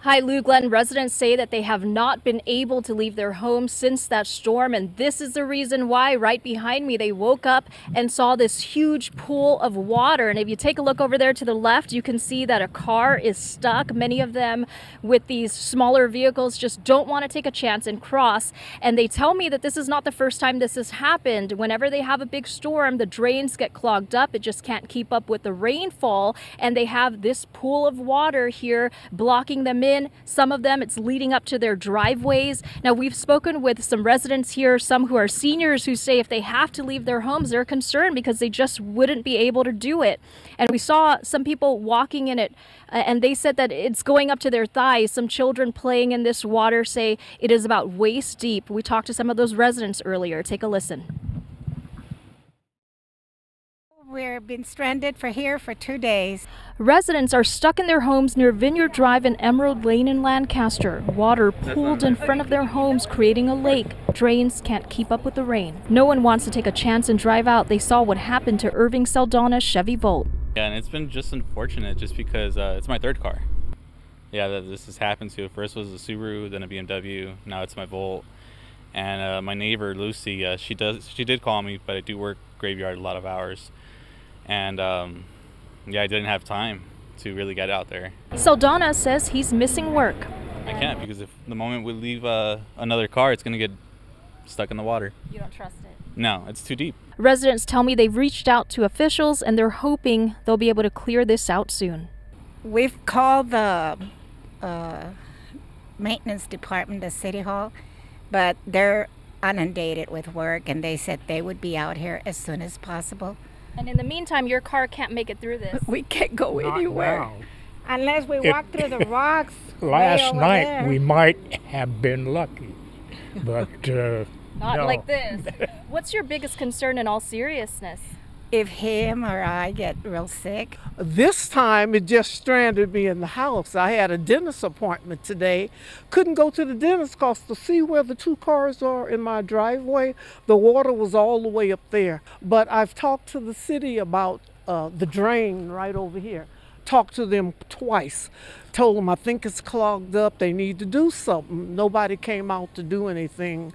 Hi, Lou Glenn. Residents say that they have not been able to leave their homes since that storm, and this is the reason why. Right behind me, they woke up and saw this huge pool of water. And if you take a look over there to the left, you can see that a car is stuck. Many of them with these smaller vehicles just don't want to take a chance and cross. And they tell me that this is not the first time this has happened. Whenever they have a big storm, the drains get clogged up. It just can't keep up with the rainfall, and they have this pool of water here blocking them in. Some of them, it's leading up to their driveways. Now, we've spoken with some residents here, some who are seniors, who say if they have to leave their homes, they're concerned because they just wouldn't be able to do it. And we saw some people walking in it, and they said that it's going up to their thighs. Some children playing in this water say it is about waist deep. We talked to some of those residents earlier. Take a listen. We've been stranded for 2 days. Residents are stuck in their homes near Vineyard Drive and Emerald Lane in Lancaster. Water pooled in front of their homes, creating a lake. Drains can't keep up with the rain. No one wants to take a chance and drive out. They saw what happened to Irving Saldana's Chevy Volt. Yeah, and it's been just unfortunate just because it's my third car. Yeah, that this has happened to. First was a Subaru, then a BMW, now it's my Volt. And my neighbor, Lucy, she did call me, but I do work graveyard a lot of hours. And yeah, I didn't have time to really get out there. Saldana says he's missing work. I can't, because if the moment we leave another car, it's going to get stuck in the water. You don't trust it? No, it's too deep. Residents tell me they've reached out to officials and they're hoping they'll be able to clear this out soon. We've called the maintenance department, the city hall, but they're inundated with work, and they said they would be out here as soon as possible. And in the meantime, your car can't make it through this. We can't go anywhere Now. unless we walk through the rocks. Last way over night there. we might have been lucky, but Not no. like this. What's your biggest concern in all seriousness? If him or I get real sick. This time it just stranded me in the house. I had a dentist appointment today. Couldn't go to the dentist because to see where the two cars are in my driveway, the water was all the way up there. But I've talked to the city about the drain right over here. Talked to them twice. Told them I think it's clogged up. They need to do something. Nobody came out to do anything.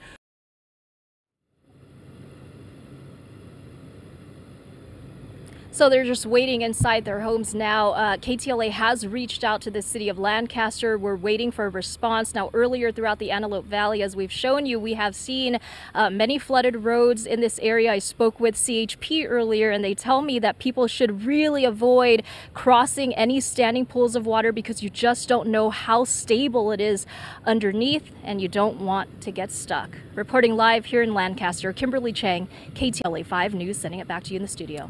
So they're just waiting inside their homes now. KTLA has reached out to the city of Lancaster. We're waiting for a response. Now, earlier throughout the Antelope Valley, as we've shown you, we have seen many flooded roads in this area. I spoke with CHP earlier, and they tell me that people should really avoid crossing any standing pools of water because you just don't know how stable it is underneath, and you don't want to get stuck. Reporting live here in Lancaster, Kimberly Chang, KTLA 5 News, sending it back to you in the studio.